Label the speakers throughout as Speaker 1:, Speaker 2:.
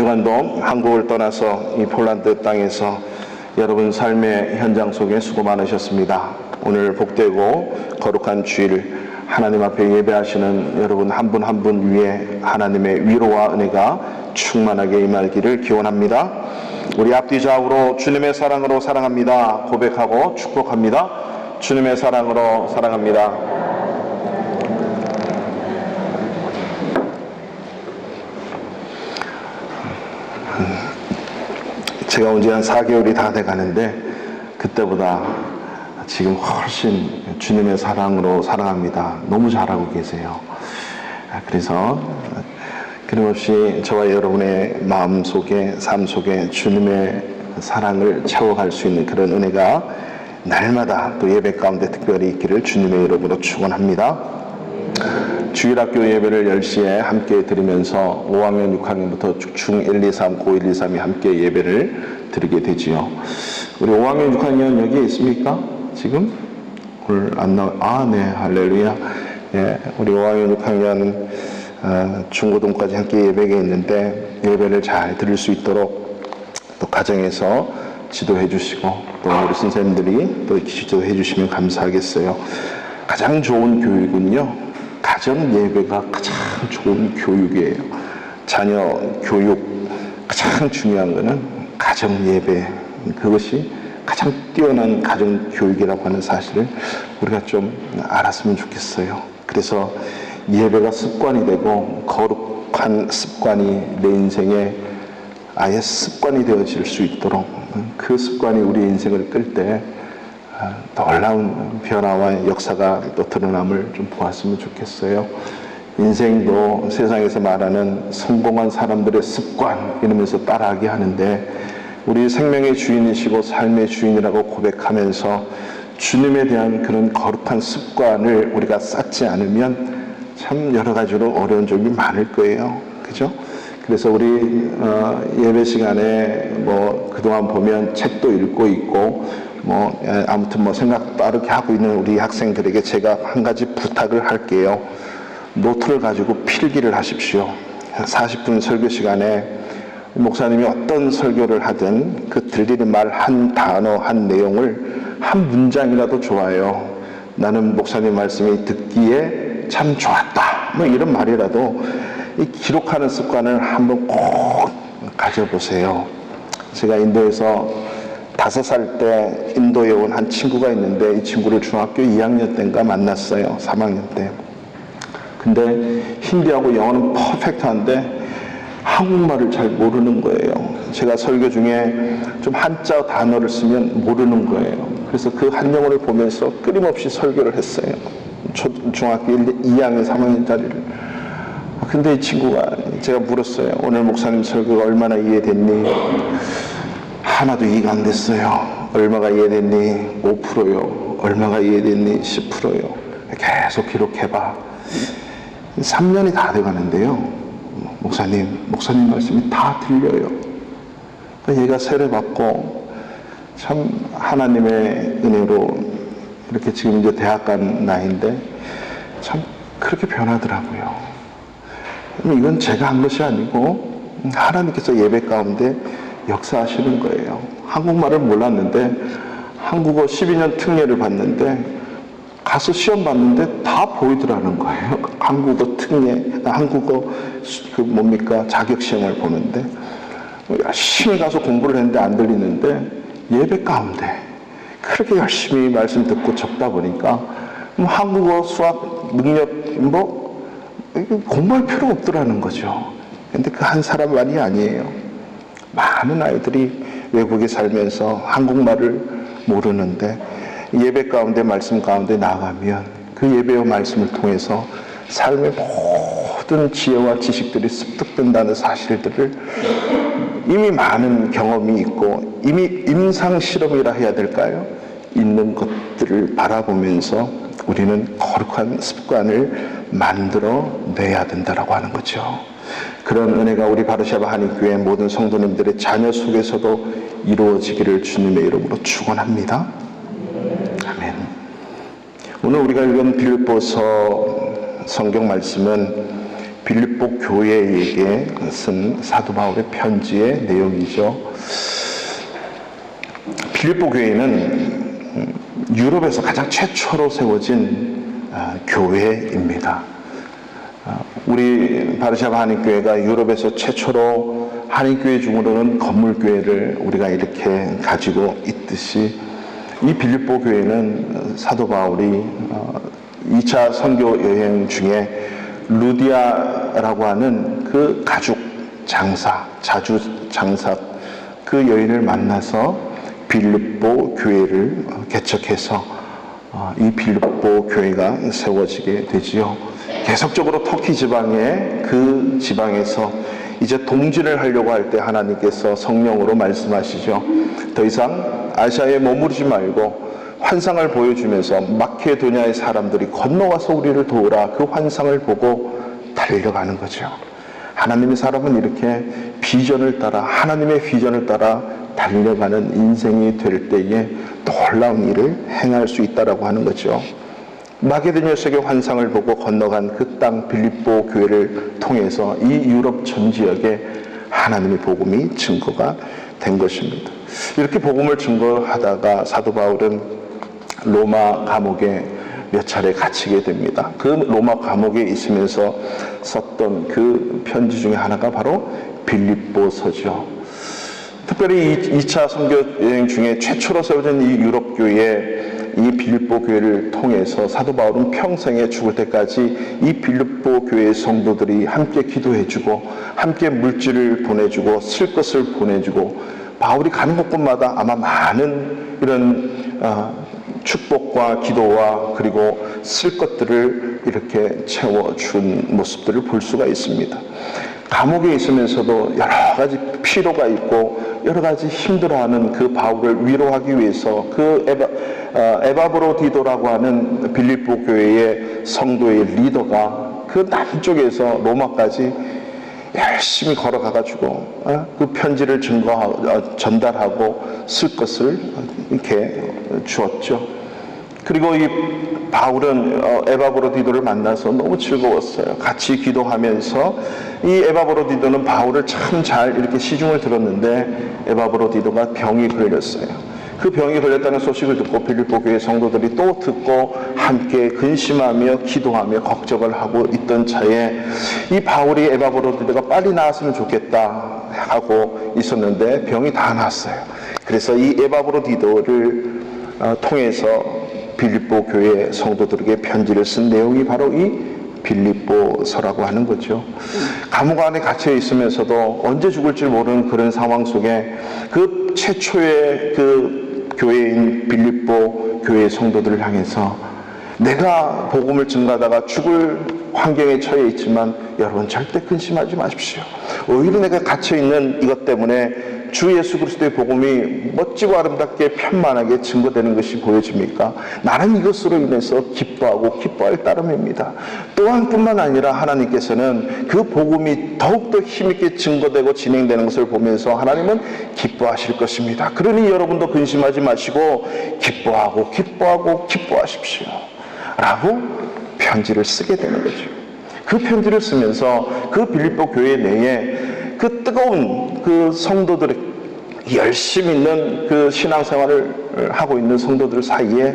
Speaker 1: 주간도 한국을 떠나서 이 폴란드 땅에서 여러분 삶의 현장 속에 수고 많으셨습니다. 오늘 복되고 거룩한 주일 하나님 앞에 예배하시는 여러분 한 분 한 분 위에 하나님의 위로와 은혜가 충만하게 임하기를 기원합니다. 우리 앞뒤 좌우로 주님의 사랑으로 사랑합니다 고백하고 축복합니다. 주님의 사랑으로 사랑합니다. 제가 온 지 한 4개월이 다 돼가는데 그때보다 지금 훨씬 주님의 사랑으로 사랑합니다 너무 잘하고 계세요. 그래서 끊임없이 저와 여러분의 마음 속에 삶 속에 주님의 사랑을 채워갈 수 있는 그런 은혜가 날마다 또 예배 가운데 특별히 있기를 주님의 이름으로 축원합니다. 주일학교 예배를 10시에 함께 드리면서 5학년, 6학년부터 중 1, 2, 3, 고 1, 2, 3이 함께 예배를 드리게 되지요. 우리 5학년, 6학년 여기에 있습니까? 지금? 오늘 안 나와. 네, 할렐루야. 예, 우리 5학년, 6학년 중고등까지 함께 예배가 있는데 예배를 잘 드릴 수 있도록 또 가정에서 지도해 주시고 또 우리 선생님들이 또 지도해 주시면 감사하겠어요. 가장 좋은 교육은요, 가정 예배가 가장 좋은 교육이에요. 자녀 교육 가장 중요한 것은 가정 예배, 그것이 가장 뛰어난 가정 교육이라고 하는 사실을 우리가 좀 알았으면 좋겠어요. 그래서 예배가 습관이 되고 거룩한 습관이 내 인생에 아예 습관이 되어질 수 있도록 그 습관이 우리 인생을 끌 때 놀라운 변화와 역사가 또 드러남을 좀 보았으면 좋겠어요. 인생도 세상에서 말하는 성공한 사람들의 습관 이러면서 따라하게 하는데 우리 생명의 주인이시고 삶의 주인이라고 고백하면서 주님에 대한 그런 거룩한 습관을 우리가 쌓지 않으면 참 여러 가지로 어려운 점이 많을 거예요. 그죠? 그래서 우리 예배 시간에 뭐 그동안 보면 책도 읽고 있고 아무튼 생각 빠르게 하고 있는 우리 학생들에게 제가 한 가지 부탁을 할게요. 노트를 가지고 필기를 하십시오. 40분 설교 시간에 목사님이 어떤 설교를 하든 그 들리는 말 한 단어 한 내용을 한 문장이라도 좋아요. 나는 목사님 말씀이 듣기에 참 좋았다, 이런 말이라도 이 기록하는 습관을 한번 꼭 가져보세요. 제가 인도에서 5살 때 인도에 온 한 친구가 있는데 이 친구를 중학교 2학년 때인가 만났어요. 3학년 때. 근데 힌디하고 영어는 퍼펙트한데 한국말을 잘 모르는 거예요. 제가 설교 중에 좀 한자 단어를 쓰면 모르는 거예요. 그래서 그 한 영어를 보면서 끊임없이 설교를 했어요. 중학교 2학년, 3학년짜리를. 근데 이 친구가, 제가 물었어요. 오늘 목사님 설교가 얼마나 이해됐니? 하나도 이해가 안 됐어요. 얼마가 이해됐니? 5%요. 얼마가 이해됐니? 10%요. 계속 기록해봐. 3년이 다 돼가는데요. 목사님 말씀이 다 들려요. 얘가 세례받고 참 하나님의 은혜로 이렇게 지금 이제 대학 간 나이인데 참 그렇게 변하더라고요. 이건 제가 한 것이 아니고 하나님께서 예배 가운데 역사하시는 거예요. 한국말을 몰랐는데 한국어 12년 특례를 봤는데 가서 시험 봤는데 다 보이더라는 거예요. 한국어 특례, 한국어 자격 시험을 보는데 열심히 가서 공부를 했는데 안 들리는데 예배 가운데 그렇게 열심히 말씀 듣고 적다 보니까 한국어, 수학, 능력 공부할 필요 없더라는 거죠. 근데 그 한 사람만이 아니에요. 많은 아이들이 외국에 살면서 한국말을 모르는데 예배 가운데 말씀 가운데 나가면 그 예배와 말씀을 통해서 삶의 모든 지혜와 지식들이 습득된다는 사실들을 이미 많은 경험이 있고 이미 임상실험이라 해야 될까요? 있는 것들을 바라보면서 우리는 거룩한 습관을 만들어 내야 된다라고 하는 거죠. 그런 은혜가 우리 바르샤바 한인교회 모든 성도님들의 자녀 속에서도 이루어지기를 주님의 이름으로 축원합니다. 아멘. 오늘 우리가 읽은 빌립보서 성경 말씀은 빌립보 교회에게 쓴 사도 바울의 편지의 내용이죠. 빌립보 교회는 유럽에서 가장 최초로 세워진 교회입니다. 우리 바르샤바 한인교회가 유럽에서 최초로 한인교회 중으로는 건물교회를 우리가 이렇게 가지고 있듯이 이 빌립보 교회는 사도 바울이 2차 선교 여행 중에 루디아라고 하는 그 가죽 장사, 자주 장사 그 여인을 만나서 빌립보 교회를 개척해서 이 빌립보 교회가 세워지게 되지요. 계속적으로 터키 지방의 그 지방에서 이제 동진을 하려고 할 때 하나님께서 성령으로 말씀하시죠. 더 이상 아시아에 머무르지 말고 환상을 보여주면서 마케도냐의 사람들이 건너와서 우리를 도우라, 그 환상을 보고 달려가는 거죠. 하나님의 사람은 이렇게 비전을 따라, 하나님의 비전을 따라 달려가는 인생이 될 때에 놀라운 일을 행할 수 있다라고 하는 거죠. 마게도냐석의 환상을 보고 건너간 그 땅 빌립보 교회를 통해서 이 유럽 전 지역에 하나님의 복음이 증거가 된 것입니다. 이렇게 복음을 증거하다가 사도 바울은 로마 감옥에 몇 차례 갇히게 됩니다. 그 로마 감옥에 있으면서 썼던 그 편지 중에 하나가 바로 빌립보서죠. 특별히 2차 선교 여행 중에 최초로 세워진 이 유럽 교회, 이 빌립보 교회를 통해서 사도 바울은 평생에 죽을 때까지 이 빌립보 교회의 성도들이 함께 기도해주고 함께 물질을 보내주고 쓸 것을 보내주고 바울이 가는 곳곳마다 아마 많은 이런 축복과 기도와 그리고 쓸 것들을 이렇게 채워준 모습들을 볼 수가 있습니다. 감옥에 있으면서도 여러 가지 피로가 있고 여러 가지 힘들어하는 그 바울을 위로하기 위해서 그 에바브로디도라고 하는 빌립보 교회의 성도의 리더가 그 남쪽에서 로마까지 열심히 걸어가가지고 그 편지를 전달하고 쓸 것을 이렇게 주었죠. 그리고 이 바울은 에바브로디도를 만나서 너무 즐거웠어요. 같이 기도하면서 이 에바브로디도는 바울을 참 잘 이렇게 시중을 들었는데 에바브로디도가 병이 걸렸어요. 그 병이 걸렸다는 소식을 듣고 빌립보 교회 성도들이 또 듣고 함께 근심하며 기도하며 걱정을 하고 있던 차에 이 바울이 에바브로디도가 빨리 나았으면 좋겠다 하고 있었는데 병이 다 나았어요. 그래서 이 에바브로디도를 통해서 빌립보 교회 성도들에게 편지를 쓴 내용이 바로 이 빌립보서라고 하는 거죠. 감옥 안에 갇혀 있으면서도 언제 죽을지 모르는 그런 상황 속에 그 최초의 그 교회인 빌립보 교회 성도들을 향해서 내가 복음을 증가하다가 죽을 환경에 처해 있지만 여러분 절대 근심하지 마십시오. 오히려 내가 갇혀 있는 이것 때문에 주 예수 그리스도의 복음이 멋지고 아름답게 편만하게 증거되는 것이 보여집니까? 나는 이것으로 인해서 기뻐하고 기뻐할 따름입니다. 또한 뿐만 아니라 하나님께서는 그 복음이 더욱더 힘있게 증거되고 진행되는 것을 보면서 하나님은 기뻐하실 것입니다. 그러니 여러분도 근심하지 마시고 기뻐하고 기뻐하고 기뻐하십시오 라고 편지를 쓰게 되는 거죠. 그 편지를 쓰면서 그 빌립보 교회 내에 그 뜨거운 그 성도들의 열심히 있는 그 신앙생활을 하고 있는 성도들 사이에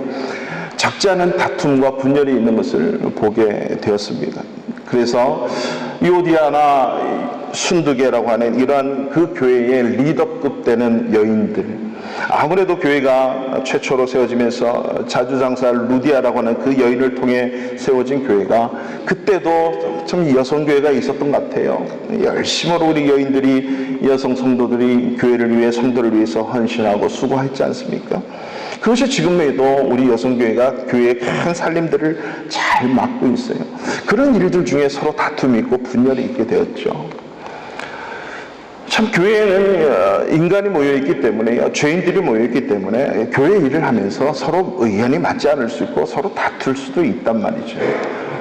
Speaker 1: 적지 않은 다툼과 분열이 있는 것을 보게 되었습니다. 그래서 유오디아나 순두계라고 하는 이러한 그 교회의 리더급 되는 여인들, 아무래도 교회가 최초로 세워지면서 자주장사 루디아라고 하는 그 여인을 통해 세워진 교회가 그때도 참 여성교회가 있었던 것 같아요. 열심으로 우리 여인들이, 여성 성도들이 교회를 위해, 성도를 위해서 헌신하고 수고했지 않습니까? 그것이 지금에도 우리 여성교회가 교회의 큰 살림들을 잘 맡고 있어요. 그런 일들 중에 서로 다툼이 있고 분열이 있게 되었죠. 참 교회에는 인간이 모여있기 때문에, 죄인들이 모여있기 때문에 교회 일을 하면서 서로 의견이 맞지 않을 수 있고 서로 다툴 수도 있단 말이죠.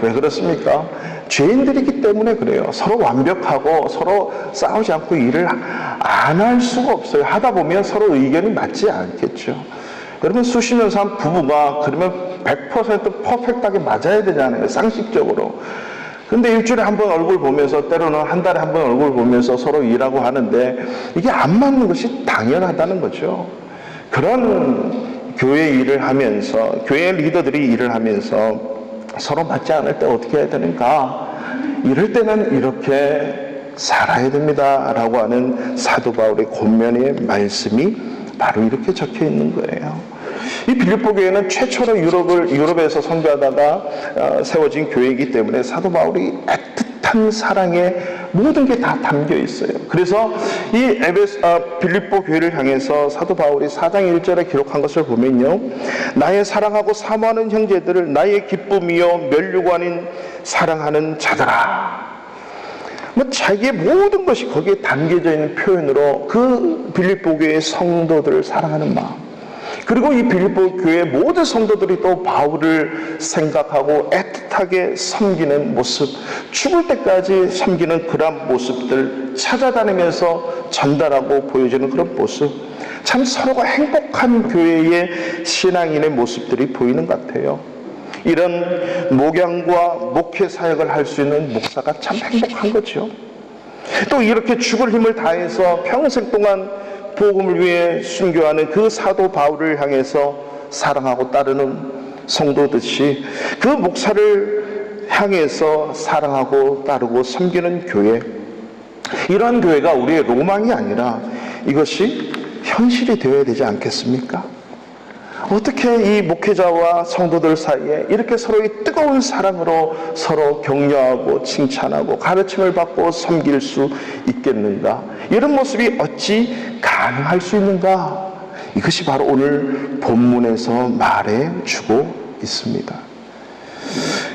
Speaker 1: 왜 그렇습니까? 죄인들이기 때문에 그래요. 서로 완벽하고 서로 싸우지 않고 일을 안 할 수가 없어요. 하다 보면 서로 의견이 맞지 않겠죠. 여러분, 수십 년 산 부부가 그러면 100% 퍼펙트하게 맞아야 되잖아요. 상식적으로. 근데 일주일에 한 번 얼굴 보면서, 때로는 한 달에 한 번 얼굴 보면서 서로 일하고 하는데 이게 안 맞는 것이 당연하다는 거죠. 그런 교회 일을 하면서, 교회 리더들이 일을 하면서 서로 맞지 않을 때 어떻게 해야 되는가? 이럴 때는 이렇게 살아야 됩니다 라고 하는 사도 바울의 권면의 말씀이 바로 이렇게 적혀 있는 거예요. 이 빌립보 교회는 최초로 유럽에서 선교하다가 세워진 교회이기 때문에 사도 바울이 애틋한 사랑에 모든 게 다 담겨 있어요. 그래서 이 빌립보 교회를 향해서 사도 바울이 4장 1절에 기록한 것을 보면요, 나의 사랑하고 사모하는 형제들을 나의 기쁨이요 면류관 아닌 사랑하는 자들아. 자기의 모든 것이 거기에 담겨져 있는 표현으로 그 빌립보 교회의 성도들을 사랑하는 마음, 그리고 이 빌립보 교회의 모든 성도들이 또 바울을 생각하고 애틋하게 섬기는 모습, 죽을 때까지 섬기는 그런 모습들 찾아다니면서 전달하고 보여주는 그런 모습, 참 서로가 행복한 교회의 신앙인의 모습들이 보이는 것 같아요. 이런 목양과 목회 사역을 할 수 있는 목사가 참 행복한 거죠. 또 이렇게 죽을 힘을 다해서 평생 동안 복음을 위해 순교하는 그 사도 바울을 향해서 사랑하고 따르는 성도듯이 그 목사를 향해서 사랑하고 따르고 섬기는 교회, 이러한 교회가 우리의 로망이 아니라 이것이 현실이 되어야 되지 않겠습니까? 어떻게 이 목회자와 성도들 사이에 이렇게 서로의 뜨거운 사랑으로 서로 격려하고 칭찬하고 가르침을 받고 섬길 수 있겠는가? 이런 모습이 어찌 가능할 수 있는가? 이것이 바로 오늘 본문에서 말해주고 있습니다.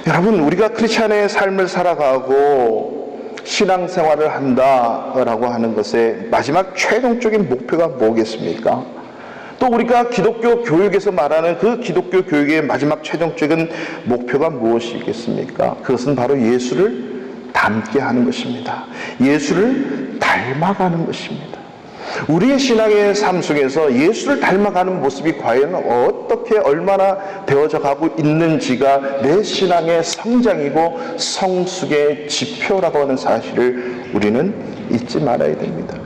Speaker 1: 여러분, 우리가 크리스찬의 삶을 살아가고 신앙생활을 한다라고 하는 것의 마지막 최종적인 목표가 뭐겠습니까? 또 우리가 기독교 교육에서 말하는 그 기독교 교육의 마지막 최종적인 목표가 무엇이겠습니까? 그것은 바로 예수를 닮게 하는 것입니다. 예수를 닮아가는 것입니다. 우리의 신앙의 삶 속에서 예수를 닮아가는 모습이 과연 어떻게 얼마나 되어져 가고 있는지가 내 신앙의 성장이고 성숙의 지표라고 하는 사실을 우리는 잊지 말아야 됩니다.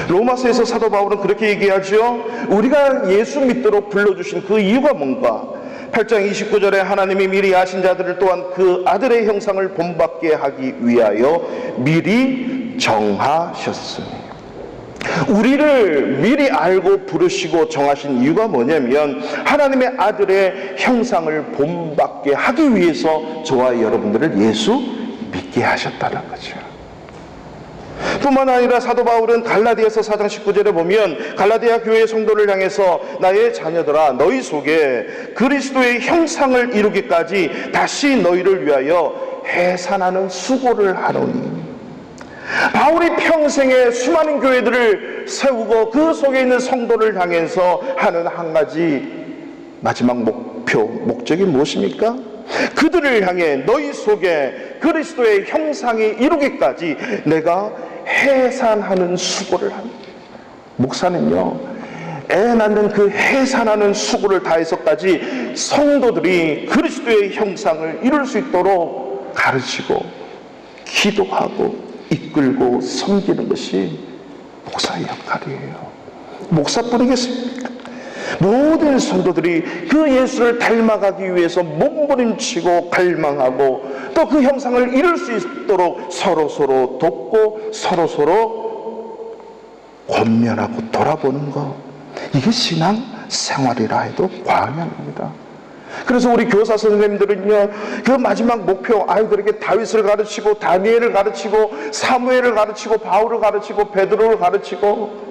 Speaker 1: 로마서에서 사도 바울은 그렇게 얘기하죠. 우리가 예수 믿도록 불러주신 그 이유가 뭔가? 8장 29절에 하나님이 미리 아신 자들을 또한 그 아들의 형상을 본받게 하기 위하여 미리 정하셨으니. 우리를 미리 알고 부르시고 정하신 이유가 뭐냐면 하나님의 아들의 형상을 본받게 하기 위해서 저와 여러분들을 예수 믿게 하셨다는 거죠. 뿐만 아니라 사도 바울은 갈라디아서 4장 19절에 보면 갈라디아 교회의 성도를 향해서 나의 자녀들아 너희 속에 그리스도의 형상을 이루기까지 다시 너희를 위하여 해산하는 수고를 하노니. 바울이 평생에 수많은 교회들을 세우고 그 속에 있는 성도를 향해서 하는 한 가지 마지막 목적이 무엇입니까? 그들을 향해 너희 속에 그리스도의 형상이 이루기까지 내가 해산하는 수고를 합니다. 목사는요, 애 낳는 그 해산하는 수고를 다해서까지 성도들이 그리스도의 형상을 이룰 수 있도록 가르치고 기도하고 이끌고 섬기는 것이 목사의 역할이에요. 목사뿐이겠습니까? 모든 성도들이 그 예수를 닮아가기 위해서 몸부림치고 갈망하고 또 그 형상을 이룰 수 있도록 서로서로 돕고 서로서로 권면하고 돌아보는 것, 이게 신앙 생활이라 해도 과언이 아닙니다. 그래서 우리 교사 선생님들은요, 그 마지막 목표, 아이들에게 다윗을 가르치고 다니엘을 가르치고 사무엘을 가르치고 바울을 가르치고 베드로를 가르치고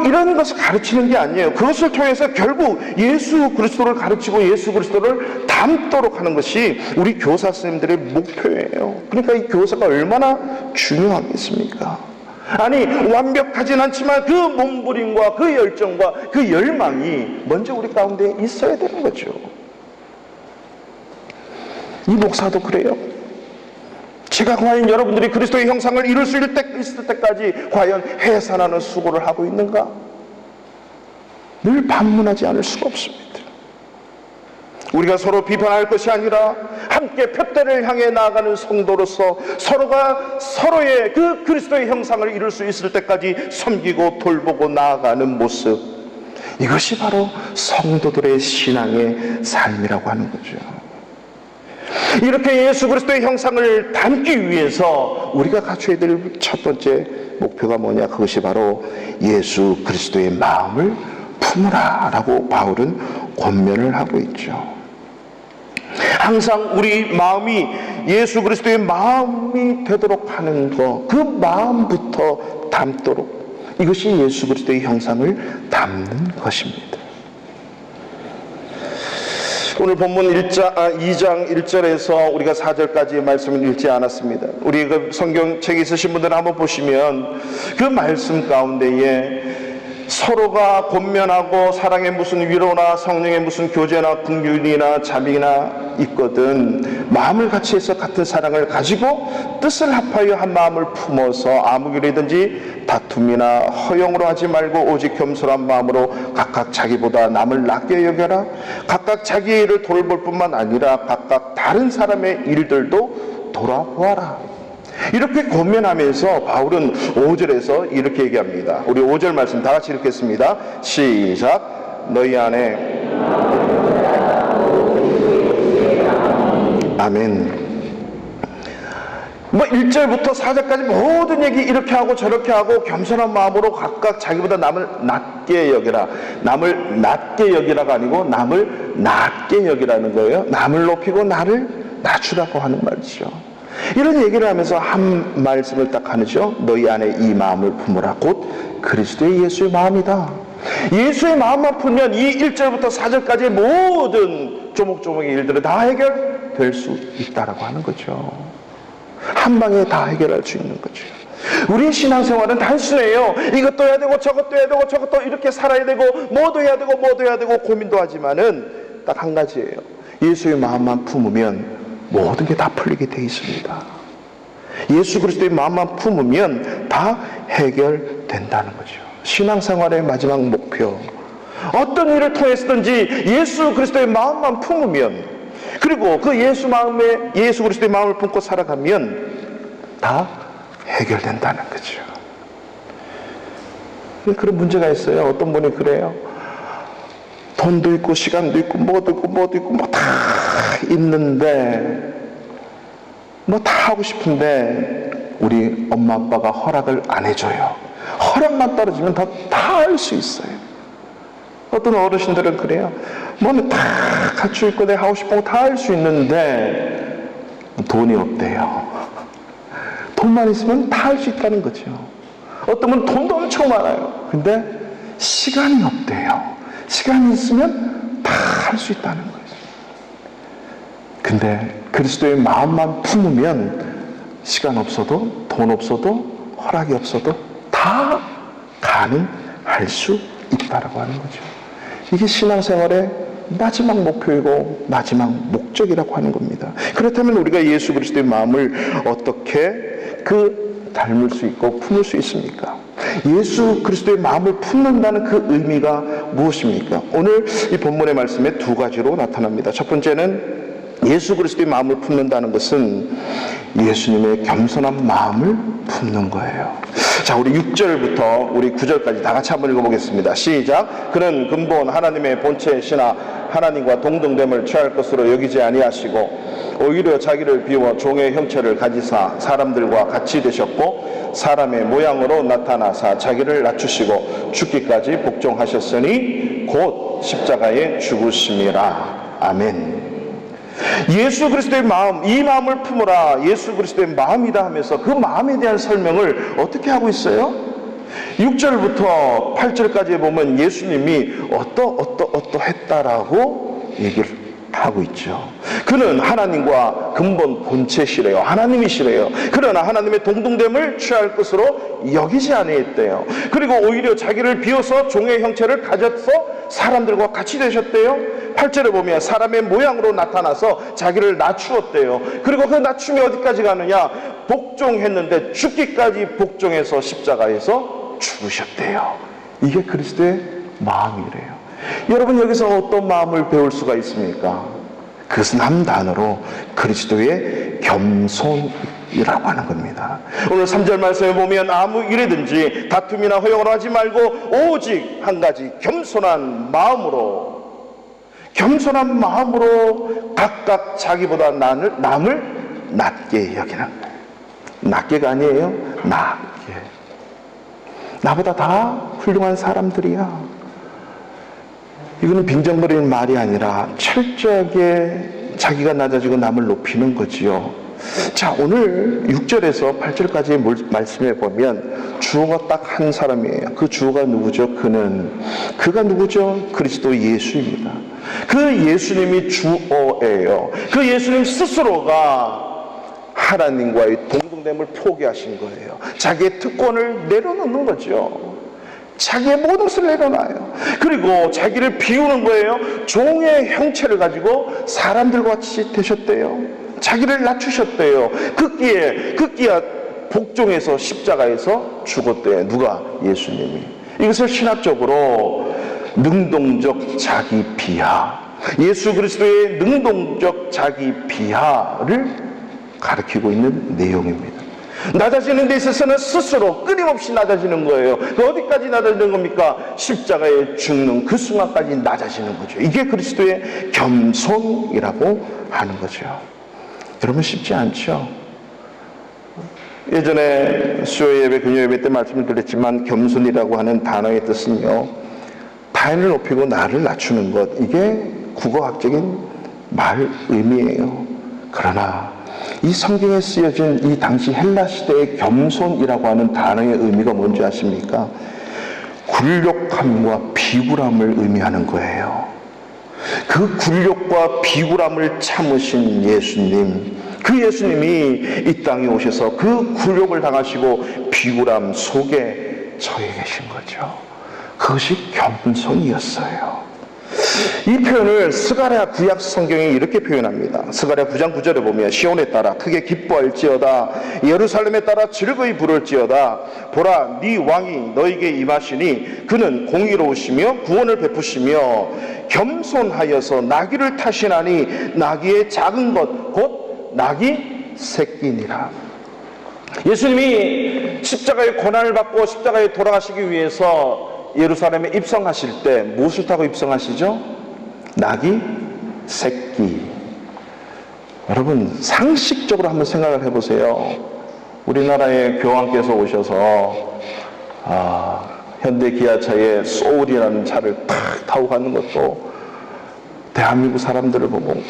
Speaker 1: 이런 것을 가르치는 게 아니에요. 그것을 통해서 결국 예수 그리스도를 가르치고 예수 그리스도를 닮도록 하는 것이 우리 교사 선생님들의 목표예요. 그러니까 이 교사가 얼마나 중요하겠습니까? 아니, 완벽하진 않지만 그 몸부림과 그 열정과 그 열망이 먼저 우리 가운데 있어야 되는 거죠. 이 목사도 그래요. 제가 과연 여러분들이 그리스도의 형상을 이룰 수 있을 때까지 과연 해산하는 수고를 하고 있는가? 늘 반문하지 않을 수가 없습니다. 우리가 서로 비판할 것이 아니라 함께 표대를 향해 나아가는 성도로서 서로가 서로의 그 그리스도의 형상을 이룰 수 있을 때까지 섬기고 돌보고 나아가는 모습, 이것이 바로 성도들의 신앙의 삶이라고 하는 거죠. 이렇게 예수 그리스도의 형상을 담기 위해서 우리가 갖춰야 될 첫 번째 목표가 뭐냐? 그것이 바로 예수 그리스도의 마음을 품으라 라고 바울은 권면을 하고 있죠. 항상 우리 마음이 예수 그리스도의 마음이 되도록 하는 것, 그 마음부터 담도록, 이것이 예수 그리스도의 형상을 담는 것입니다. 오늘 본문 2장 1절에서 우리가 4절까지의 말씀을 읽지 않았습니다. 우리 그 성경책 있으신 분들은 한번 보시면 그 말씀 가운데에 서로가 권면하고 사랑의 무슨 위로나 성령의 무슨 교제나 긍휼이나 자비나 있거든 마음을 같이 해서 같은 사랑을 가지고 뜻을 합하여 한 마음을 품어서 아무 일이든지 다툼이나 허용으로 하지 말고 오직 겸손한 마음으로 각각 자기보다 남을 낫게 여겨라. 각각 자기의 일을 돌볼 뿐만 아니라 각각 다른 사람의 일들도 돌아보아라. 이렇게 권면하면서 바울은 5절에서 이렇게 얘기합니다. 우리 5절 말씀 다 같이 읽겠습니다. 시작. 너희 안에 아멘. 1절부터 4절까지 모든 얘기 이렇게 하고 저렇게 하고 겸손한 마음으로 각각 자기보다 남을 낮게 여기라. 남을 낮게 여기라가 아니고 남을 낮게 여기라는 거예요. 남을 높이고 나를 낮추라고 하는 말이죠. 이런 얘기를 하면서 한 말씀을 딱 하죠. 너희 안에 이 마음을 품으라. 곧 그리스도의 예수의 마음이다. 예수의 마음만 품으면 이 1절부터 4절까지의 모든 조목조목의 일들은 다 해결될 수 있다라고 하는 거죠. 한 방에 다 해결할 수 있는 거죠. 우리의 신앙생활은 단순해요. 이것도 해야 되고 저것도 해야 되고 저것도 이렇게 살아야 되고 뭐도 해야 되고 뭐도 해야 되고 고민도 하지만은 딱 한 가지예요. 예수의 마음만 품으면 모든 게 다 풀리게 되어 있습니다. 예수 그리스도의 마음만 품으면 다 해결된다는 거죠. 신앙생활의 마지막 목표, 어떤 일을 통해서든지 예수 그리스도의 마음만 품으면, 그리고 그 예수 그리스도의 마음을 품고 살아가면 다 해결된다는 거죠. 그런 문제가 있어요. 어떤 분이 그래요. 돈도 있고 시간도 있고 뭐도 있고 뭐 다 있는데 뭐 다 하고 싶은데 우리 엄마 아빠가 허락을 안 해줘요. 허락만 떨어지면 다 할 수 있어요. 어떤 어르신들은 그래요. 뭐는 다 갖추고 있고 내가 하고 싶은 거 다 할 수 있는데 돈이 없대요. 돈만 있으면 다 할 수 있다는 거죠. 어떤 분은 돈도 엄청 많아요. 근데 시간이 없대요. 시간이 있으면 다 할 수 있다는 거예요. 근데 그리스도의 마음만 품으면 시간 없어도 돈 없어도 허락이 없어도 다 가능할 수 있다라고 하는 거죠. 이게 신앙생활의 마지막 목표이고 마지막 목적이라고 하는 겁니다. 그렇다면 우리가 예수 그리스도의 마음을 어떻게 닮을 수 있고 품을 수 있습니까? 예수 그리스도의 마음을 품는다는 그 의미가 무엇입니까? 오늘 이 본문의 말씀에 두 가지로 나타납니다. 첫 번째는 예수 그리스도의 마음을 품는다는 것은 예수님의 겸손한 마음을 품는 거예요. 자, 우리 6절부터 우리 9절까지 다 같이 한번 읽어보겠습니다. 시작. 그는 근본 하나님의 본체이시나 하나님과 동등됨을 취할 것으로 여기지 아니하시고 오히려 자기를 비워 종의 형체를 가지사 사람들과 같이 되셨고 사람의 모양으로 나타나사 자기를 낮추시고 죽기까지 복종하셨으니 곧 십자가에 죽으심이라. 아멘. 예수 그리스도의 마음, 이 마음을 품으라. 예수 그리스도의 마음이다 하면서 그 마음에 대한 설명을 어떻게 하고 있어요? 6절부터 8절까지 보면 예수님이 어떠했다라고 얘기를 하고 있죠. 그는 하나님과 근본 본체시래요. 하나님이시래요. 그러나 하나님의 동등됨을 취할 것으로 여기지 아니했대요. 그리고 오히려 자기를 비워서 종의 형체를 가져서 사람들과 같이 되셨대요. 8절에 보면 사람의 모양으로 나타나서 자기를 낮추었대요. 그리고 그 낮춤이 어디까지 가느냐? 복종했는데 죽기까지 복종해서 십자가에서 죽으셨대요. 이게 그리스도의 마음이래요. 여러분, 여기서 어떤 마음을 배울 수가 있습니까? 그것은 한 단어로 그리스도의 겸손이라고 하는 겁니다. 오늘 3절 말씀에 보면 아무 일이든지 다툼이나 허용을 하지 말고 오직 한 가지 겸손한 마음으로 각각 자기보다 남을 낮게 여기는 거예요. 낮게가 아니에요. 낮게. 나보다 다 훌륭한 사람들이야. 이거는 빈정거리는 말이 아니라 철저하게 자기가 낮아지고 남을 높이는 거지요. 자, 오늘 6절에서 8절까지의 말씀에 보면 주어가 딱 한 사람이에요. 그 주어가 누구죠? 그가 누구죠? 그리스도 예수입니다. 그 예수님이 주어예요. 그 예수님 스스로가 하나님과의 동등됨을 포기하신 거예요. 자기의 특권을 내려놓는 거죠. 자기의 모든 것을 내려놔요. 그리고 자기를 비우는 거예요. 종의 형체를 가지고 사람들과 같이 되셨대요. 자기를 낮추셨대요. 극기야 복종에서 십자가에서 죽었대요. 누가? 예수님이. 이것을 신학적으로 능동적 자기 비하, 예수 그리스도의 능동적 자기 비하를 가리키고 있는 내용입니다. 낮아지는 데 있어서는 스스로 끊임없이 낮아지는 거예요. 어디까지 낮아지는 겁니까? 십자가에 죽는 그 순간까지 낮아지는 거죠. 이게 그리스도의 겸손이라고 하는 거죠. 여러분, 쉽지 않죠? 예전에 수요 예배, 금요 예배 때 말씀을 드렸지만 겸손이라고 하는 단어의 뜻은요, 타인을 높이고 나를 낮추는 것, 이게 국어학적인 말 의미예요. 그러나 이 성경에 쓰여진 이 당시 헬라 시대의 겸손이라고 하는 단어의 의미가 뭔지 아십니까? 굴욕함과 비굴함을 의미하는 거예요. 그 굴욕과 비굴함을 참으신 예수님, 그 예수님이 이 땅에 오셔서 그 굴욕을 당하시고 비굴함 속에 처해 계신 거죠. 그것이 겸손이었어요. 이 표현을 스가랴 구약 성경이 이렇게 표현합니다. 스가랴 9장 9절에 보면 시온에 따라 크게 기뻐할지어다, 예루살렘에 따라 즐거이 부를지어다. 보라, 네 왕이 너에게 임하시니 그는 공의로우시며 구원을 베푸시며 겸손하여서 나귀를 타시나니 나귀의 작은 것 곧 나귀 새끼니라. 예수님이 십자가의 고난을 받고 십자가에 돌아가시기 위해서 예루살렘에 입성하실 때 무엇을 타고 입성하시죠? 나귀 새끼. 여러분, 상식적으로 한번 생각을 해보세요. 우리나라에 교황께서 오셔서 현대 기아차에 소울이라는 차를 탁 타고 가는 것도 대한민국 사람들을 보고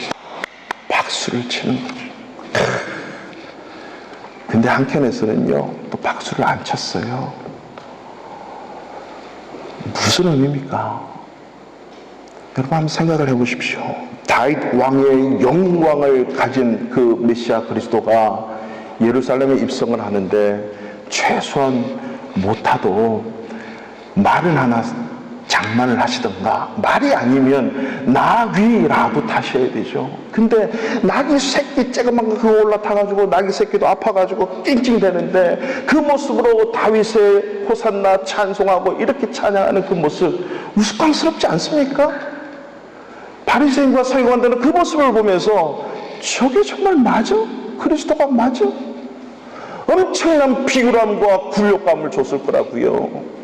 Speaker 1: 박수를 치는 거죠. 근데 한켠에서는요, 또 박수를 안 쳤어요. 무슨 의미입니까? 여러분, 한번 생각을 해보십시오. 다윗 왕의 영광을 가진 그 메시아 그리스도가 예루살렘에 입성을 하는데 최소한 못하도 말은 하나 장만을 하시던가, 말이 아니면 나귀라도 타셔야 되죠. 근데 나귀 새끼 쬐그만 거 그거 올라타가지고 나귀 새끼도 아파가지고 찡찡대는데 그 모습으로 다윗의 호산나 찬송하고 이렇게 찬양하는 그 모습 우스꽝스럽지 않습니까? 바리새인과 서기관들은 그 모습을 보면서 저게 정말 맞아? 그리스도가 맞아? 엄청난 비굴함과 굴욕감을 줬을 거라고요.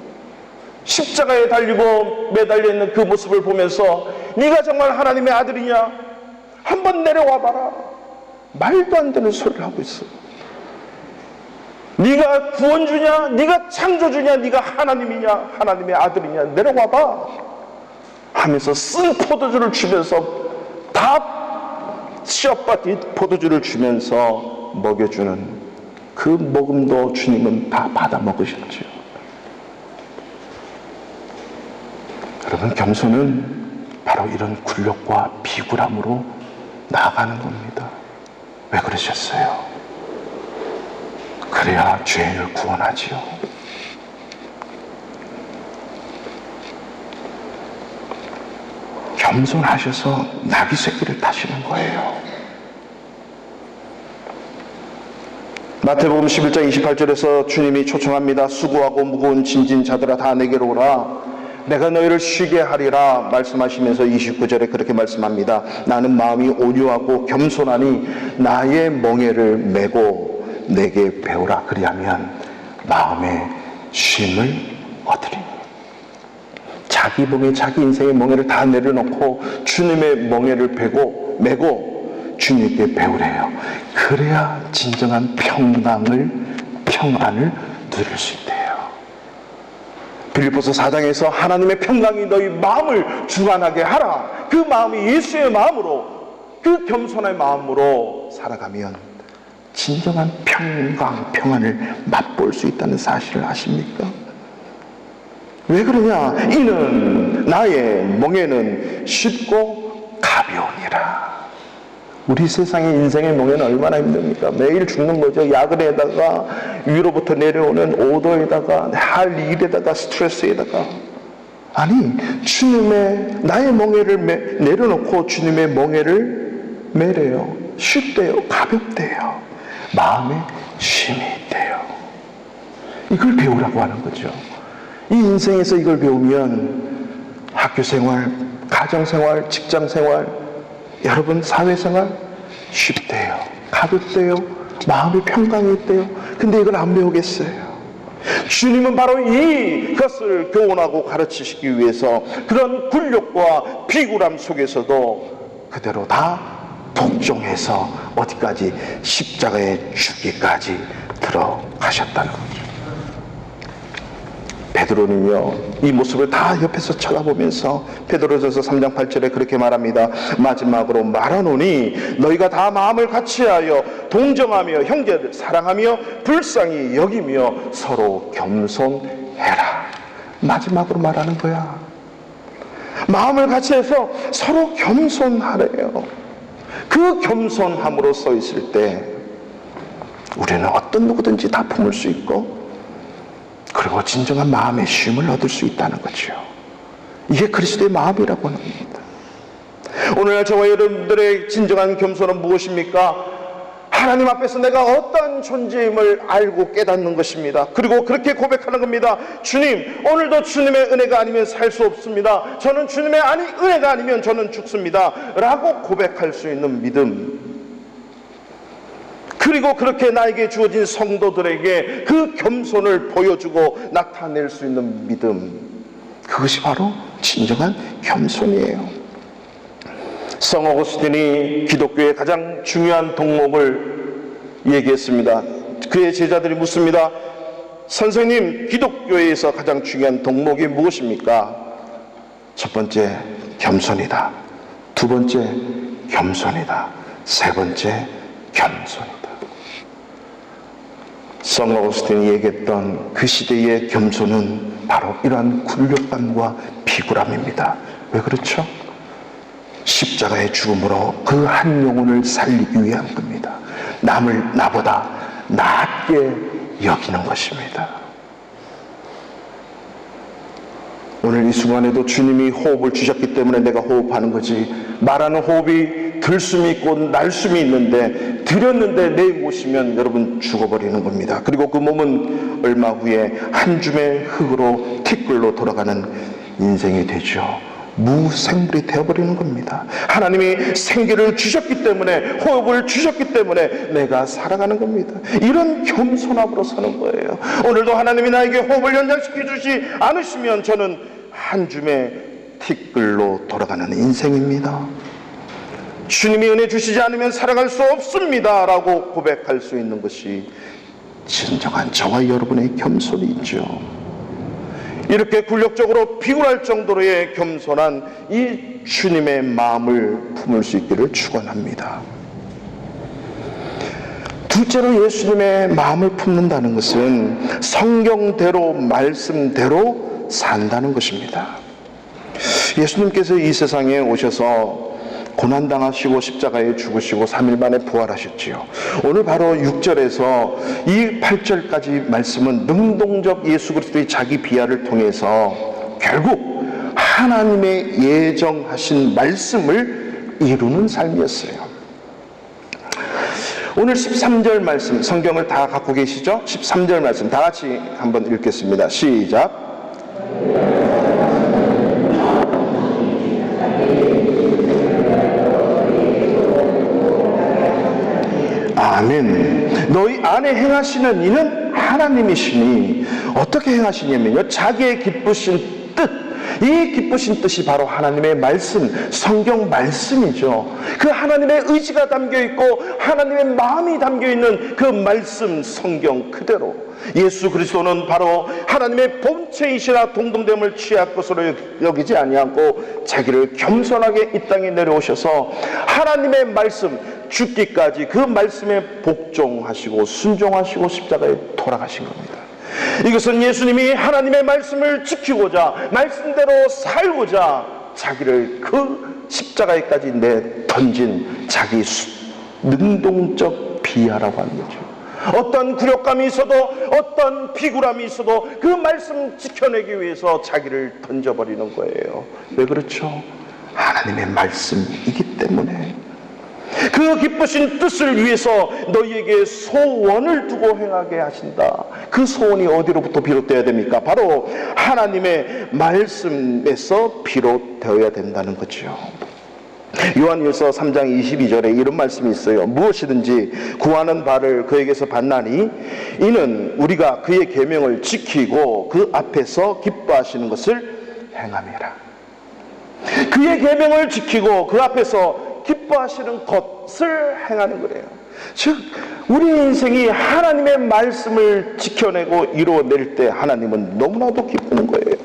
Speaker 1: 십자가에 달리고 매달려 있는 그 모습을 보면서 네가 정말 하나님의 아들이냐? 한번 내려와 봐라. 말도 안 되는 소리를 하고 있어. 네가 구원주냐? 네가 창조주냐? 네가 하나님이냐? 하나님의 아들이냐? 내려와 봐 하면서 쓴 포도주를 주면서 다 시업받은 포도주를 주면서 먹여주는 그 먹음도 주님은 다 받아 먹으셨죠. 여러분, 겸손은 바로 이런 굴욕과 비굴함으로 나아가는 겁니다. 왜 그러셨어요? 그래야 죄인을 구원하지요. 겸손하셔서 나귀 새끼를 타시는 거예요. 마태복음 11장 28절에서 주님이 초청합니다. 수고하고 무거운 짐진 자들아 다 내게로 오라. 내가 너희를 쉬게 하리라 말씀하시면서 29절에 그렇게 말씀합니다. 나는 마음이 온유하고 겸손하니 나의 멍에를 메고 내게 배우라. 그리하면 마음의 쉼을 얻으리니. 자기 멍에, 자기 인생의 멍에를 다 내려놓고 주님의 멍에를 메고 주님께 배우래요. 그래야 진정한 평안을 누릴 수 있대요. 빌립보서 4장에서 하나님의 평강이 너희 마음을 주관하게 하라. 그 마음이 예수의 마음으로, 그 겸손의 마음으로 살아가면 진정한 평안을 맛볼 수 있다는 사실을 아십니까? 왜 그러냐? 이는 나의 멍에는 쉽고 가벼우니라. 우리 세상의 인생의 멍에는 얼마나 힘듭니까? 매일 죽는 거죠. 야근에다가 위로부터 내려오는 오더에다가 할 일에다가 스트레스에다가. 아니, 나의 멍에를 내려놓고 주님의 멍에를 메래요. 쉽대요. 가볍대요. 마음에 쉼이 있대요. 이걸 배우라고 하는 거죠. 이 인생에서 이걸 배우면 학교생활, 가정생활, 직장생활, 여러분 사회생활 쉽대요. 가볍대요. 마음의 평강이 있대요. 근데 이걸 안 배우겠어요. 주님은 바로 이것을 교훈하고 가르치시기 위해서 그런 굴욕과 비굴함 속에서도 그대로 다 복종해서 어디까지? 십자가에 죽기까지 들어가셨다는 거죠. 베드로는요, 이 모습을 다 옆에서 쳐다보면서 베드로전서 3장 8절에 그렇게 말합니다. 마지막으로 말하노니 너희가 다 마음을 같이하여 동정하며 형제를 사랑하며 불쌍히 여기며 서로 겸손해라. 마지막으로 말하는 거야. 마음을 같이해서 서로 겸손하래요. 그 겸손함으로 서 있을 때 우리는 어떤 누구든지 다 품을 수 있고, 그리고 진정한 마음의 쉼을 얻을 수 있다는 거죠. 이게 그리스도의 마음이라고 하는 겁니다. 오늘날 저와 여러분들의 진정한 겸손은 무엇입니까? 하나님 앞에서 내가 어떤 존재임을 알고 깨닫는 것입니다. 그리고 그렇게 고백하는 겁니다. 주님, 오늘도 주님의 은혜가 아니면 살 수 없습니다. 저는 주님의 은혜가 아니면 저는 죽습니다. 라고 고백할 수 있는 믿음. 그리고 그렇게 나에게 주어진 성도들에게 그 겸손을 보여주고 나타낼 수 있는 믿음, 그것이 바로 진정한 겸손이에요. 성 어거스틴이 기독교의 가장 중요한 덕목을 얘기했습니다. 그의 제자들이 묻습니다. 선생님, 기독교에서 가장 중요한 덕목이 무엇입니까? 첫 번째, 겸손이다. 두 번째, 겸손이다. 세 번째, 겸손이다. 성 어거스틴이 얘기했던 그 시대의 겸손은 바로 이러한 굴욕감과 비굴함입니다. 왜 그렇죠? 십자가의 죽음으로 그 한 영혼을 살리기 위한 겁니다. 남을 나보다 낮게 여기는 것입니다. 오늘 이 순간에도 주님이 호흡을 주셨기 때문에 내가 호흡하는 거지, 말하는 호흡이 들숨이 있고 날숨이 있는데 들였는데 내일 모시면 여러분 죽어버리는 겁니다. 그리고 그 몸은 얼마 후에 한 줌의 흙으로 티끌로 돌아가는 인생이 되죠. 무생물이 되어버리는 겁니다. 하나님이 생기를 주셨기 때문에, 호흡을 주셨기 때문에 내가 살아가는 겁니다. 이런 겸손함으로 사는 거예요. 오늘도 하나님이 나에게 호흡을 연장시켜 주지 않으시면 저는 한 줌의 티끌로 돌아가는 인생입니다. 주님이 은혜 주시지 않으면 살아갈 수 없습니다 라고 고백할 수 있는 것이 진정한 저와 여러분의 겸손이죠. 이렇게 굴욕적으로 비굴할 정도로의 겸손한 이 주님의 마음을 품을 수 있기를 축원합니다. 둘째로, 예수님의 마음을 품는다는 것은 성경대로, 말씀대로 산다는 것입니다. 예수님께서 이 세상에 오셔서 고난당하시고 십자가에 죽으시고 3일 만에 부활하셨지요. 오늘 바로 6절에서 이 8절까지 말씀은 능동적 예수 그리스도의 자기 비하를 통해서 결국 하나님의 예정하신 말씀을 이루는 삶이었어요. 오늘 13절 말씀, 성경을 다 갖고 계시죠? 13절 말씀 다 같이 한번 읽겠습니다. 시작. 아멘. 너희 안에 행하시는 이는 하나님이시니 어떻게 행하시냐면요, 자기의 기쁘신 뜻, 이 기쁘신 뜻이 바로 하나님의 말씀, 성경 말씀이죠. 그 하나님의 의지가 담겨있고 하나님의 마음이 담겨있는 그 말씀, 성경 그대로 예수 그리스도는 바로 하나님의 본체이시라 동등됨을 취할 것으로 여기지 아니하고 자기를 겸손하게 이 땅에 내려오셔서 하나님의 말씀, 죽기까지 그 말씀에 복종하시고 순종하시고 십자가에 돌아가신 겁니다. 이것은 예수님이 하나님의 말씀을 지키고자, 말씀대로 살고자 자기를 그 십자가에까지 내던진 자기 능동적 비하라고 하는 거죠. 어떤 굴욕감이 있어도, 어떤 비굴함이 있어도 그 말씀 지켜내기 위해서 자기를 던져버리는 거예요. 왜 그렇죠? 하나님의 말씀이기 때문에. 그 기쁘신 뜻을 위해서 너희에게 소원을 두고 행하게 하신다. 그 소원이 어디로부터 비롯되어야 됩니까? 바로 하나님의 말씀에서 비롯되어야 된다는 거죠. 요한일서 3장 22절에 이런 말씀이 있어요. 무엇이든지 구하는 바를 그에게서 받나니 이는 우리가 그의 계명을 지키고 그 앞에서 기뻐하시는 것을 행함이라. 그의 계명을 지키고 그 앞에서 기뻐하시는 것을 행하는 거래요. 즉 우리 인생이 하나님의 말씀을 지켜내고 이루어낼 때 하나님은 너무나도 기쁘는 거예요.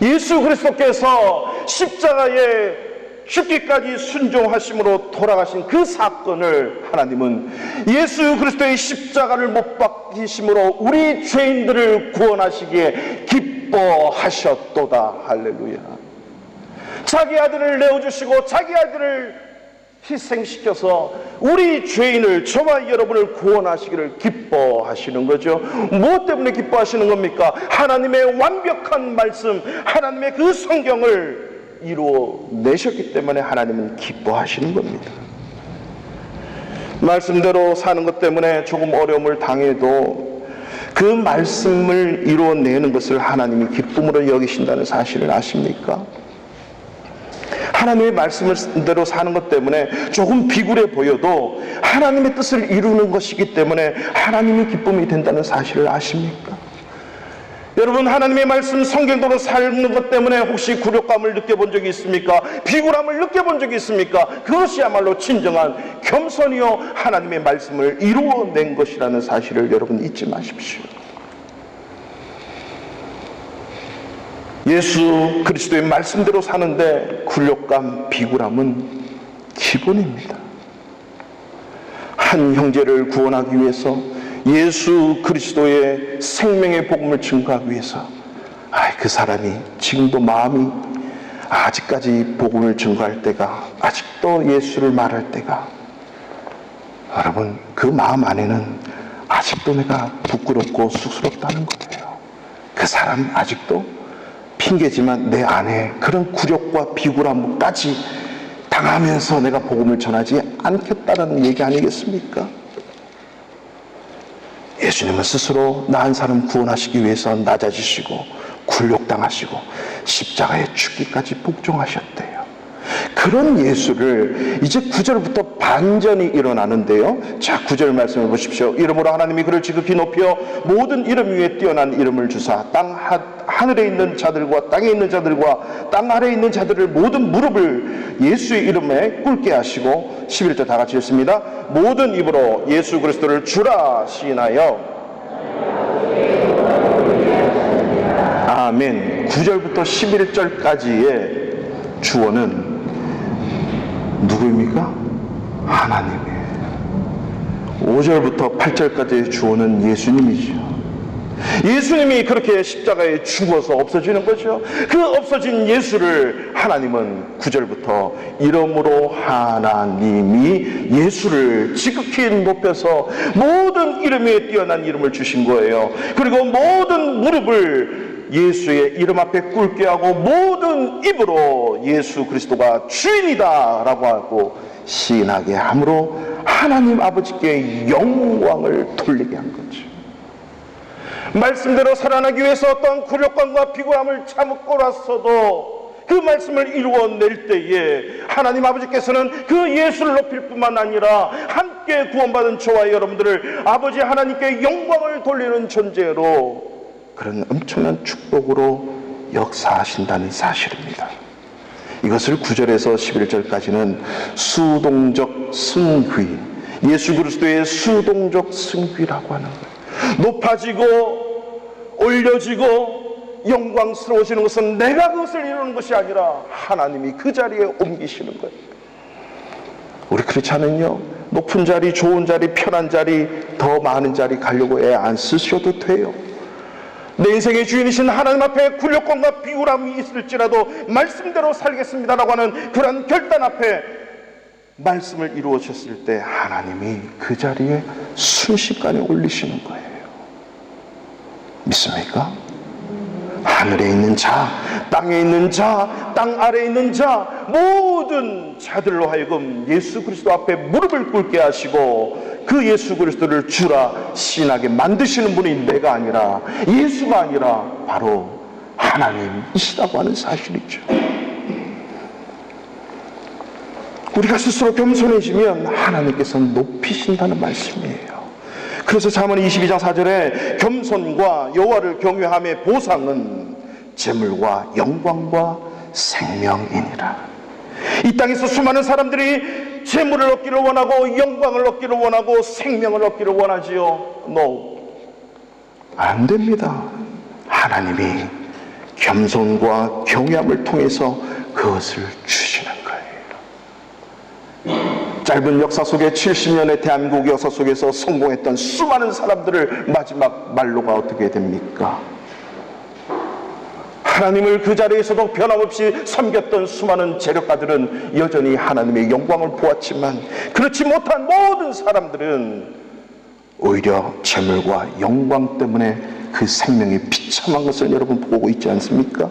Speaker 1: 예수 그리스도께서 십자가에 죽기까지 순종하심으로 돌아가신 그 사건을 하나님은 예수 그리스도의 십자가를 못 박히심으로 우리 죄인들을 구원하시기에 기뻐하셨도다. 할렐루야. 자기 아들을 내어주시고 자기 아들을 희생시켜서 우리 죄인을, 저와 여러분을 구원하시기를 기뻐하시는 거죠. 무엇 때문에 기뻐하시는 겁니까? 하나님의 완벽한 말씀, 하나님의 그 성경을 이루어내셨기 때문에 하나님은 기뻐하시는 겁니다. 말씀대로 사는 것 때문에 조금 어려움을 당해도 그 말씀을 이루어내는 것을 하나님이 기쁨으로 여기신다는 사실을 아십니까? 하나님의 말씀대로 사는 것 때문에 조금 비굴해 보여도 하나님의 뜻을 이루는 것이기 때문에 하나님이 기쁨이 된다는 사실을 아십니까? 여러분, 하나님의 말씀 성경대로 사는 것 때문에 혹시 굴욕감을 느껴본 적이 있습니까? 비굴함을 느껴본 적이 있습니까? 그것이야말로 진정한 겸손이요 하나님의 말씀을 이루어낸 것이라는 사실을 여러분 잊지 마십시오. 예수 그리스도의 말씀대로 사는데 굴욕감, 비굴함은 기본입니다. 한 형제를 구원하기 위해서, 예수 그리스도의 생명의 복음을 증거하기 위해서 그 사람이 지금도 마음이 아직까지 복음을 증거할 때가, 아직도 예수를 말할 때가, 여러분 그 마음 안에는 아직도 내가 부끄럽고 쑥스럽다는 거예요. 그 사람 아직도 핑계지만 내 안에 그런 굴욕과 비굴함까지 당하면서 내가 복음을 전하지 않겠다라는 얘기 아니겠습니까? 예수님은 스스로 나 한 사람 구원하시기 위해서 낮아지시고 굴욕당하시고 십자가에 죽기까지 복종하셨대요. 그런 예수를 이제 9절부터 반전이 일어나는데요. 자, 9절 말씀해 보십시오. 이름으로 하나님이 그를 지극히 높여 모든 이름 위에 뛰어난 이름을 주사 하늘에 있는 자들과 땅에 있는 자들과 땅 아래에 있는 자들을 모든 무릎을 예수의 이름에 꿇게 하시고, 11절 다 같이 읽습니다. 모든 입으로 예수 그리스도를 주라 시인하여. 아멘. 9절부터 11절까지의 주어는 누구입니까? 하나님이에요. 5절부터 8절까지의 주어는 예수님이죠. 예수님이 그렇게 십자가에 죽어서 없어지는 거죠. 그 없어진 예수를 하나님은 9절부터 이름으로 하나님이 예수를 지극히 높여서 모든 이름 위에 뛰어난 이름을 주신 거예요. 그리고 모든 무릎을 예수의 이름 앞에 꿇게 하고 모든 입으로 예수 그리스도가 주인이다 라고 하고 시인하게 함으로 하나님 아버지께 영광을 돌리게 한 거죠. 말씀대로 살아나기 위해서 어떤 굴욕감과 비굴함을 참고 났어도
Speaker 2: 그 말씀을 이루어낼 때에 하나님 아버지께서는 그 예수를 높일 뿐만 아니라 함께 구원받은 저와 여러분들을 아버지 하나님께 영광을 돌리는 존재로 그런 엄청난 축복으로 역사하신다는 사실입니다. 이것을 9절에서 11절까지는 수동적 승귀, 예수 그리스도의 수동적 승귀라고 하는 거예요. 높아지고 올려지고 영광스러워지는 것은 내가 그것을 이루는 것이 아니라 하나님이 그 자리에 옮기시는 거예요. 우리 크리스찬은요, 높은 자리, 좋은 자리, 편한 자리, 더 많은 자리 가려고 애 안 쓰셔도 돼요. 내 인생의 주인이신 하나님 앞에 굴욕감과 비굴함이 있을지라도 말씀대로 살겠습니다라고 하는 그런 결단 앞에 말씀을 이루어졌을 때 하나님이 그 자리에 순식간에 올리시는 거예요. 믿습니까? 하늘에 있는 자, 땅에 있는 자, 땅 아래에 있는 자, 모든 자들로 하여금 예수 그리스도 앞에 무릎을 꿇게 하시고 그 예수 그리스도를 주라 신하게 만드시는 분이 내가 아니라, 예수가 아니라 바로 하나님이시라고 하는 사실이죠. 우리가 스스로 겸손해지면 하나님께서는 높이신다는 말씀이에요. 그래서 잠언 22장 4절에 겸손과 여호와를 경외함의 보상은 재물과 영광과 생명이니라. 이 땅에서 수많은 사람들이 재물을 얻기를 원하고 영광을 얻기를 원하고 생명을 얻기를 원하지요. No, 안 됩니다. 하나님이 겸손과 경외함을 통해서 그것을 주시는 거예요. 짧은 역사 속에 70년의 대한민국 역사 속에서 성공했던 수많은 사람들을 마지막 말로가 어떻게 됩니까? 하나님을 그 자리에서도 변함없이 섬겼던 수많은 재력가들은 여전히 하나님의 영광을 보았지만, 그렇지 못한 모든 사람들은 오히려 재물과 영광 때문에 그 생명이 비참한 것을 여러분 보고 있지 않습니까?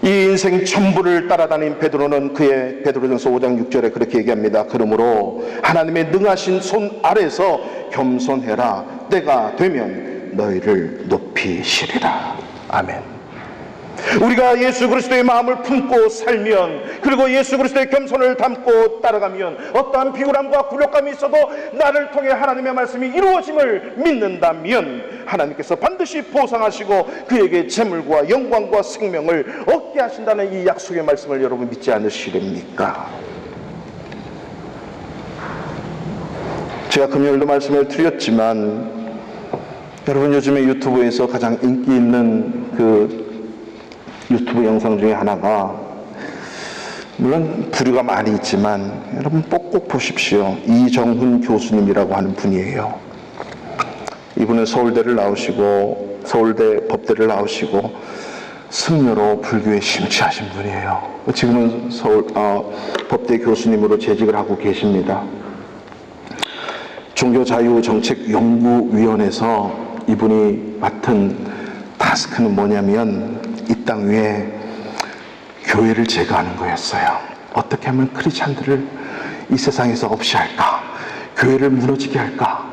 Speaker 2: 이 인생 전부를 따라다닌 베드로는 그의 베드로전서 5장 6절에 그렇게 얘기합니다. 그러므로 하나님의 능하신 손 아래서 겸손해라. 때가 되면 너희를 높이시리라. 아멘. 우리가 예수 그리스도의 마음을 품고 살면, 그리고 예수 그리스도의 겸손을 담고 따라가면 어떠한 비굴함과 굴욕감이 있어도 나를 통해 하나님의 말씀이 이루어짐을 믿는다면 하나님께서 반드시 보상하시고 그에게 재물과 영광과 생명을 얻게 하신다는 이 약속의 말씀을 여러분 믿지 않으시렵니까? 제가 금요일도 말씀을 드렸지만, 여러분 요즘에 유튜브에서 가장 인기 있는 그 유튜브 영상 중에 하나가, 물론 부류가 많이 있지만 여러분 꼭 보십시오. 이정훈 교수님이라고 하는 분이에요. 이분은 서울대를 나오시고 서울대 법대를 나오시고 승려로 불교에 심취하신 분이에요. 지금은 서울 법대 교수님으로 재직을 하고 계십니다. 종교자유정책연구위원회에서 이분이 맡은 타스크는 뭐냐면 이 땅 위에 교회를 제거하는 거였어요. 어떻게 하면 크리스찬들을 이 세상에서 없이 할까? 교회를 무너지게 할까?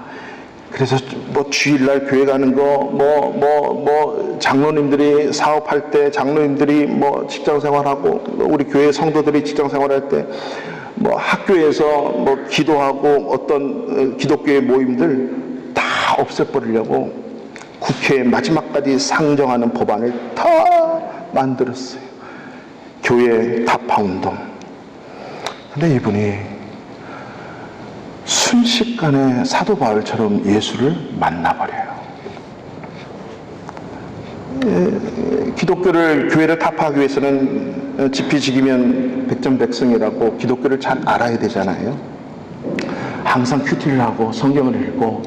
Speaker 2: 그래서 뭐 주일날 교회 가는 거, 장로님들이 사업할 때, 장로님들이 뭐 직장 생활하고, 우리 교회 성도들이 직장 생활할 때, 뭐 학교에서 뭐 기도하고 어떤 기독교의 모임들 다 없애버리려고 국회에 마지막까지 상정하는 법안을 다 만들었어요. 교회 타파운동. 근데 이분이 순식간에 사도 바울처럼 예수를 만나버려요. 기독교를, 교회를 타파하기 위해서는 지피지기면 백전백승이라고 기독교를 잘 알아야 되잖아요. 항상 큐티를 하고 성경을 읽고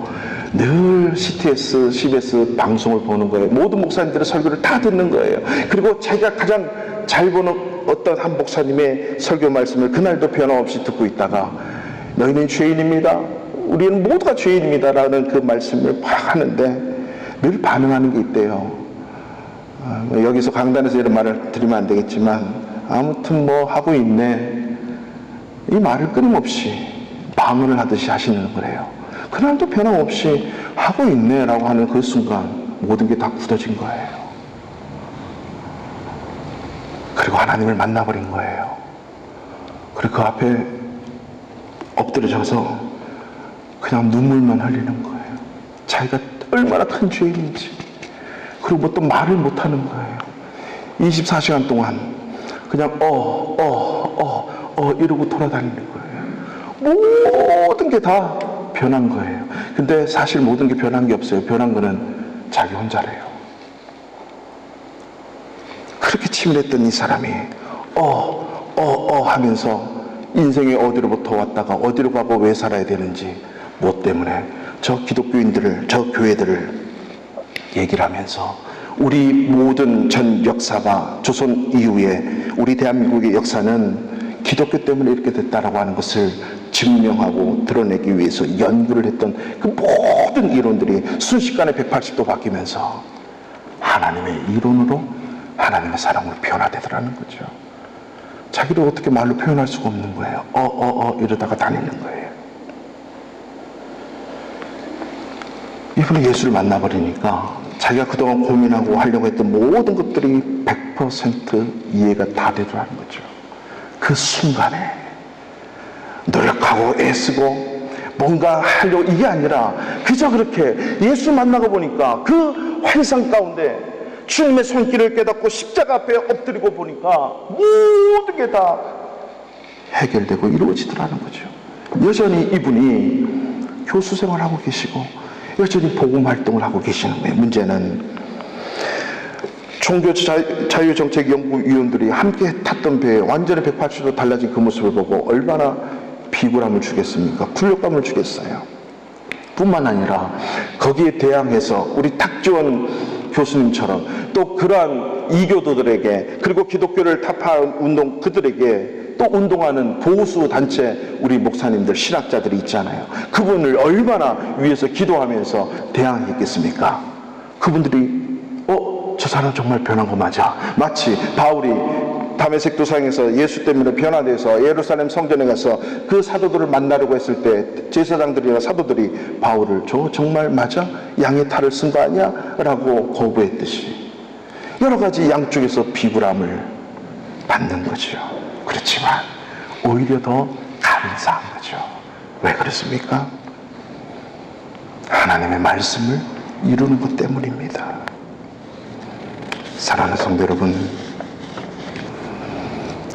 Speaker 2: 늘 CTS, CBS 방송을 보는 거예요. 모든 목사님들의 설교를 다 듣는 거예요. 그리고 자기가 가장 잘 보는 어떤 한 목사님의 설교 말씀을 그날도 변함없이 듣고 있다가 너희는 죄인입니다. 우리는 모두가 죄인입니다. 라는 그 말씀을 막 하는데 늘 반응하는 게 있대요. 여기서 강단에서 이런 말을 드리면 안 되겠지만 아무튼 뭐 하고 있네. 이 말을 끊임없이 방언을 하듯이 하시는 거래요. 그날도 변함없이 하고 있네 라고 하는 그 순간 모든 게 다 굳어진 거예요.
Speaker 1: 그리고 하나님을 만나버린 거예요. 그리고 그 앞에 엎드려져서 그냥 눈물만 흘리는 거예요. 자기가 얼마나 큰 죄인인지. 그리고 뭐 또 말을 못하는 거예요. 24시간 동안 그냥 이러고 돌아다니는 거예요. 모든 게 다 변한 거예요. 근데 사실 모든 게 변한 게 없어요. 변한 거는 자기 혼자래요. 그렇게 치밀했던 이 사람이 하면서 인생이 어디로부터 왔다가 어디로 가고 왜 살아야 되는지, 무엇 때문에 저 기독교인들을, 저 교회들을 얘기를 하면서 우리 모든 전 역사가 조선 이후에 우리 대한민국의 역사는 기독교 때문에 이렇게 됐다라고 하는 것을 증명하고 드러내기 위해서 연구를 했던 그 모든 이론들이 순식간에 180도 바뀌면서 하나님의 이론으로 하나님의 사랑으로 변화되더라는 거죠. 자기를 어떻게 말로 표현할 수가 없는 거예요. 이러다가 다니는 거예요. 이분은 예수를 만나버리니까 자기가 그동안 고민하고 하려고 했던 모든 것들이 100% 이해가 다 되더라는 거죠. 그 순간에 노력하고 애쓰고 뭔가 하려고 이게 아니라 그저 그렇게 예수 만나고 보니까 그 환상 가운데 주님의 손길을 깨닫고 십자가 앞에 엎드리고 보니까 모든 게 다 해결되고 이루어지더라는 거죠. 여전히 이분이 교수 생활하고 계시고 여전히 복음 활동을 하고 계시는 거예요. 문제는 종교 자유정책연구위원들이 함께 탔던 배에 완전히 180도 달라진 그 모습을 보고 얼마나 비굴함을 주겠습니까? 굴욕감을 주겠어요. 뿐만 아니라 거기에 대항해서 우리 탁지원 교수님처럼 또 그러한 이교도들에게, 그리고 기독교를 타파한 운동 그들에게 또 운동하는 보수 단체 우리 목사님들, 신학자들이 있잖아요. 그분을 얼마나 위해서 기도하면서 대항했겠습니까? 그분들이 저 사람 정말 변한 거 맞아. 마치 바울이 다메섹 도상에서 예수 때문에 변화돼서 예루살렘 성전에 가서 그 사도들을 만나려고 했을 때 제사장들이나 사도들이 바울을 저 정말 맞아? 양의 탈을 쓴 거 아니야? 라고 거부했듯이 여러 가지 양쪽에서 비굴함을 받는 거죠. 그렇지만 오히려 더 감사한 거죠. 왜 그렇습니까? 하나님의 말씀을 이루는 것 때문입니다. 사랑하는 성도 여러분,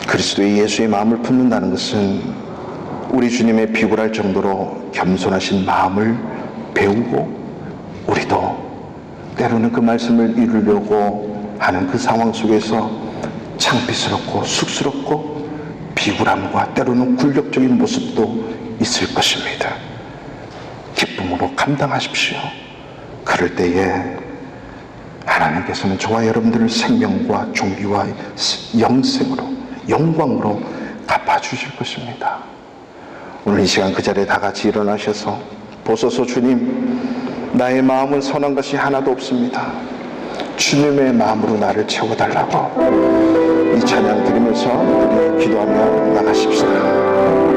Speaker 1: 그리스도의 예수의 마음을 품는다는 것은 우리 주님의 비굴할 정도로 겸손하신 마음을 배우고 우리도 때로는 그 말씀을 이루려고 하는 그 상황 속에서 창피스럽고 쑥스럽고 비굴함과 때로는 굴욕적인 모습도 있을 것입니다. 기쁨으로 감당하십시오. 그럴 때에 하나님께서는 저와 여러분들을 생명과 존귀와 영생으로, 영광으로 갚아주실 것입니다. 오늘 이 시간 그 자리에 다 같이 일어나셔서 보소서 주님, 나의 마음은 선한 것이 하나도 없습니다. 주님의 마음으로 나를 채워달라고 이 찬양 드리면서 우리 기도하며 나가십시다.